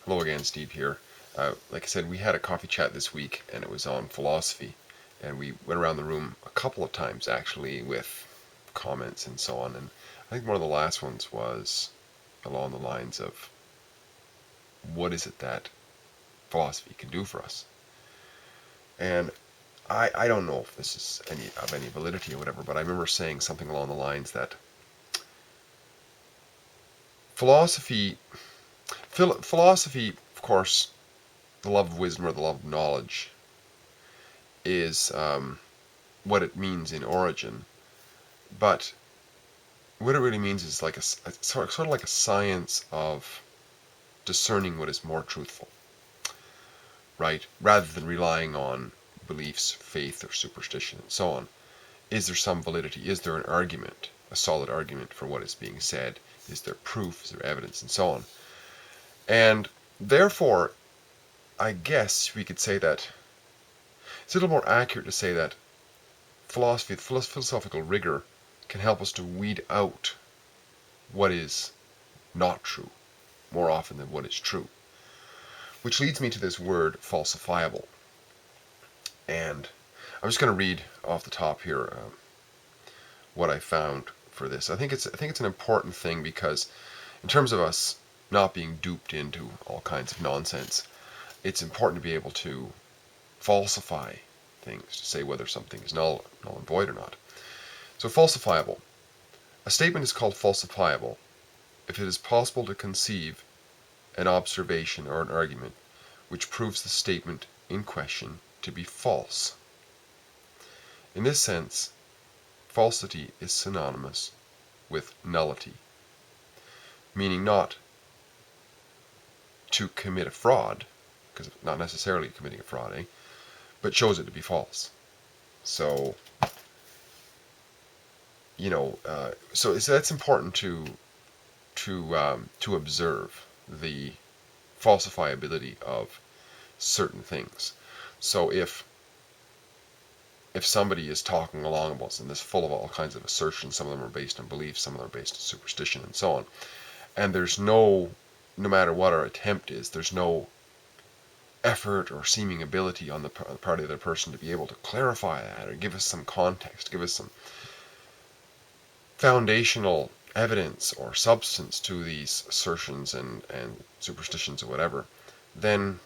Hello again, Steve here. Like I said, we had a coffee chat this week, and it was on philosophy, and we went around the room a couple of times actually with comments and so on. And I think one of the last ones was along the lines of, what is it that philosophy can do for us? And I don't know if this is any validity or whatever, but I remember saying something along the lines that philosophy, philosophy, of course, the love of wisdom or the love of knowledge is what it means in origin, but what it really means is like a sort of like a science of discerning what is more truthful, right? Rather than relying on beliefs, faith, or superstition, and so on. Is there some validity? Is there an argument, a solid argument for what is being said? Is there proof? Is there evidence, and so on? And therefore, I guess we could say that it's a little more accurate to say that philosophical rigor can help us to weed out what is not true more often than what is true. Which leads me to this word falsifiable. And I'm just going to read off the top here what I found for this. I think it's an important thing because in terms of us not being duped into all kinds of nonsense, it's important to be able to falsify things to say whether something is null and void or not. So falsifiable. A statement is called falsifiable if it is possible to conceive an observation or an argument which proves the statement in question to be false. In this sense, falsity is synonymous with nullity, meaning not to commit a fraud, because not necessarily committing a fraud, but shows it to be false. So, so that's important to observe the falsifiability of certain things. So if somebody is talking along about something that's full of all kinds of assertions, some of them are based on belief, some of them are based on superstition, and so on, and there's no matter what our attempt is, there's no effort or seeming ability on the part of the person to be able to clarify that or give us some context, give us some foundational evidence or substance to these assertions and superstitions or whatever, then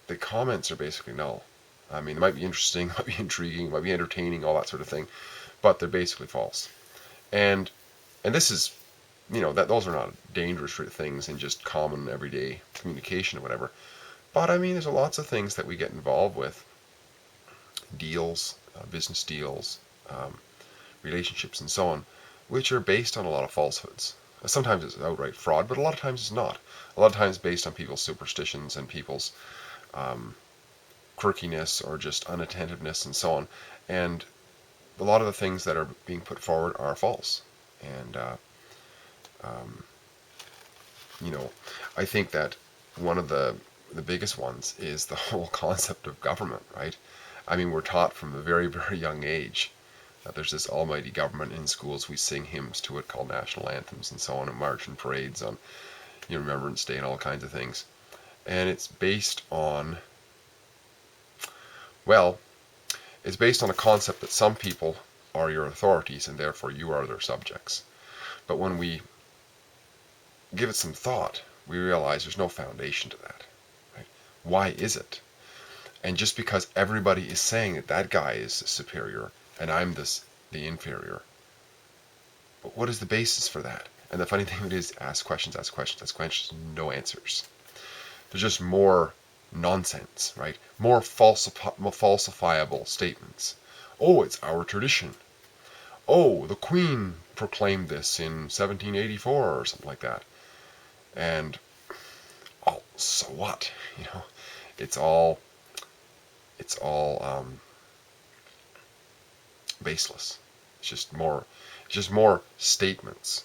the comments are basically null. I mean, it might be interesting, it might be intriguing, it might be entertaining, all that sort of thing, but they're basically false. And this is, that those are not dangerous things in just common everyday communication or whatever. But I mean, there's lots of things that we get involved with, deals, business deals, relationships, and so on, which are based on a lot of falsehoods. Sometimes it's outright fraud, but a lot of times it's not. A lot of times based on people's superstitions and people's quirkiness or just unattentiveness and so on. And a lot of the things that are being put forward are false. And, I think that one of the biggest ones is the whole concept of government, right? I mean, we're taught from a very, very young age that there's this almighty government in schools. We sing hymns to it called national anthems and so on, and march and parades on Remembrance Day and all kinds of things. And it's based on, it's based on a concept that some people are your authorities and therefore you are their subjects. But when we give it some thought, we realize there's no foundation to that. Right? Why is it? And just because everybody is saying that that guy is superior and I'm the inferior, but what is the basis for that? And the funny thing of it is, ask questions, no answers. There's just more nonsense, right? More falsifiable statements. Oh, it's our tradition. Oh, the Queen proclaimed this in 1784 or something like that. And, oh, so what? It's all baseless. It's just more statements,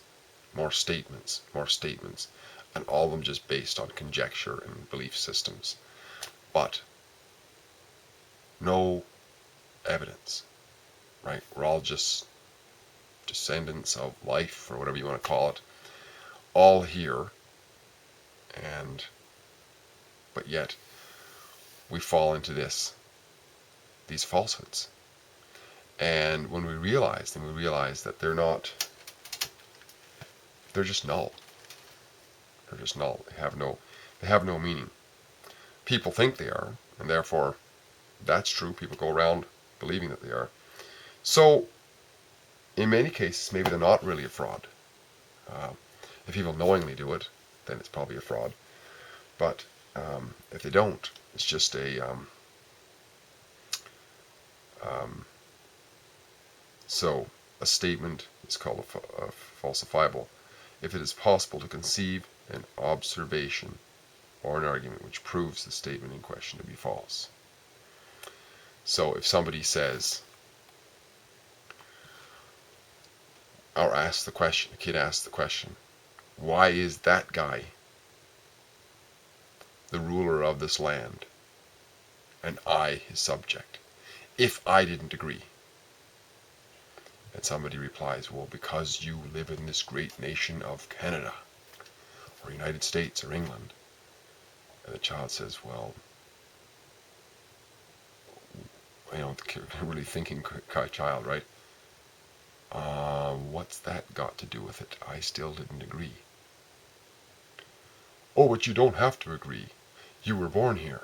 and all of them just based on conjecture and belief systems, but no evidence, right? We're all just descendants of life, or whatever you want to call it, all here, and but yet we fall into these falsehoods. And when we realize them, we realize that they're just null. They're just null. They have no meaning. People think they are, and therefore that's true. People go around believing that they are. So in many cases, maybe they're not really a fraud. If people knowingly do it, then it's probably a fraud. But if they don't, it's just so a statement is called a falsifiable if it is possible to conceive an observation or an argument which proves the statement in question to be false. So if somebody says, or asks the question, a kid asks the question, why is that guy the ruler of this land and I his subject, if I didn't agree? And somebody replies, well, because you live in this great nation of Canada, or United States, or England. And the child says, well, really thinking child, right? What's that got to do with it? I still didn't agree. Oh, but you don't have to agree. You were born here.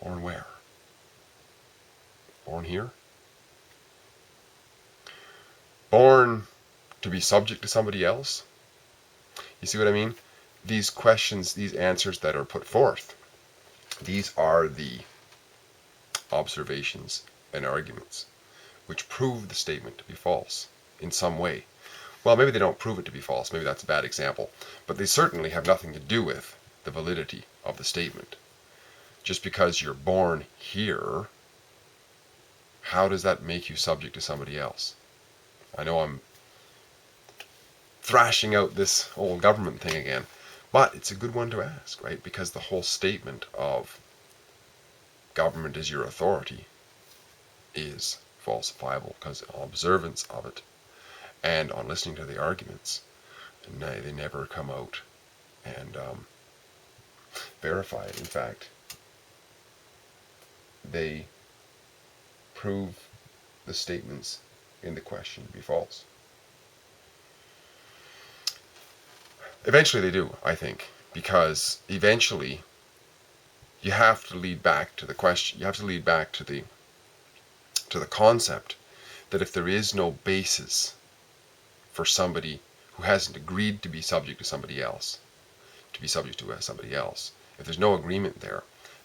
Born where? Born here? Born to be subject to somebody else? You see what I mean? These questions, these answers that are put forth, these are the observations and arguments which prove the statement to be false in some way. Well, maybe they don't prove it to be false. Maybe that's a bad example. But they certainly have nothing to do with the validity of the statement. Just because you're born here, how does that make you subject to somebody else? I know I'm thrashing out this whole government thing again, but it's a good one to ask, right? Because the whole statement of government is your authority is falsifiable, because on observance of it and on listening to the arguments, they never come out and verify it. In fact, they prove the statements in the question to be false. Eventually they do, I think, because eventually you have to lead back to the question, you have to lead back to the concept that if there is no basis for somebody who hasn't agreed to be subject to somebody else, if there's no agreement there,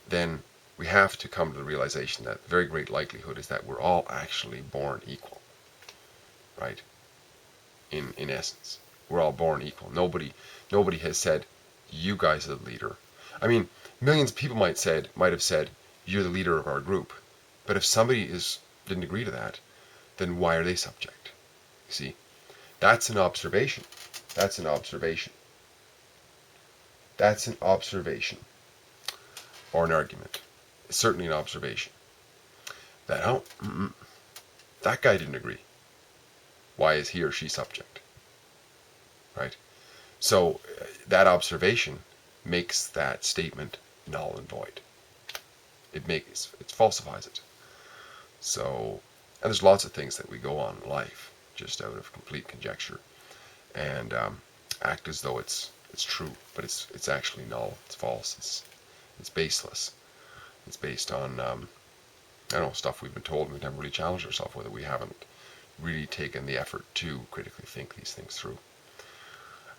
then we have to come to the realization that the very great likelihood is that we're all actually born equal, right? In essence, we're all born equal. Nobody has said, you guys are the leader. I mean, millions of people might have said, you're the leader of our group. But if somebody didn't agree to that, then why are they subject? You see, that's an observation. That's an observation. That's an observation, or an argument. It's certainly an observation. That that guy didn't agree. Why is he or she subject? Right? So that observation makes that statement null and void. It falsifies it. So, and there's lots of things that we go on in life just out of complete conjecture and act as though it's true, but it's actually null. It's false. It's baseless. It's based on stuff we've been told, and we've never really challenged ourselves with it. We haven't really taken the effort to critically think these things through.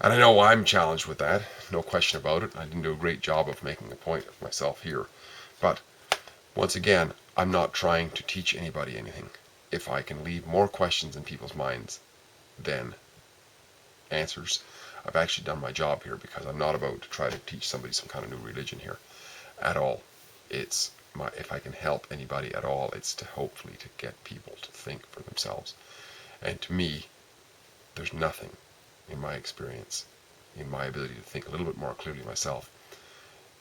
And I know I'm challenged with that, no question about it. I didn't do a great job of making a point of myself here. But once again, I'm not trying to teach anybody anything. If I can leave more questions in people's minds than answers, I've actually done my job here, because I'm not about to try to teach somebody some kind of new religion here at all. If I can help anybody at all, it's to hopefully to get people to think for themselves. And to me, there's nothing in my experience, in my ability to think a little bit more clearly myself,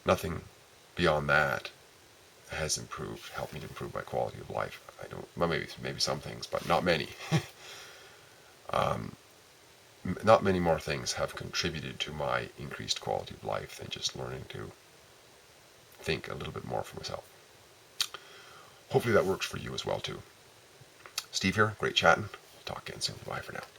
nothing beyond that has helped me to improve my quality of life. Maybe some things, but not many. not many more things have contributed to my increased quality of life than just learning to think a little bit more for myself. Hopefully that works for you as well too. Steve here, great chatting. Talk again soon. Bye for now.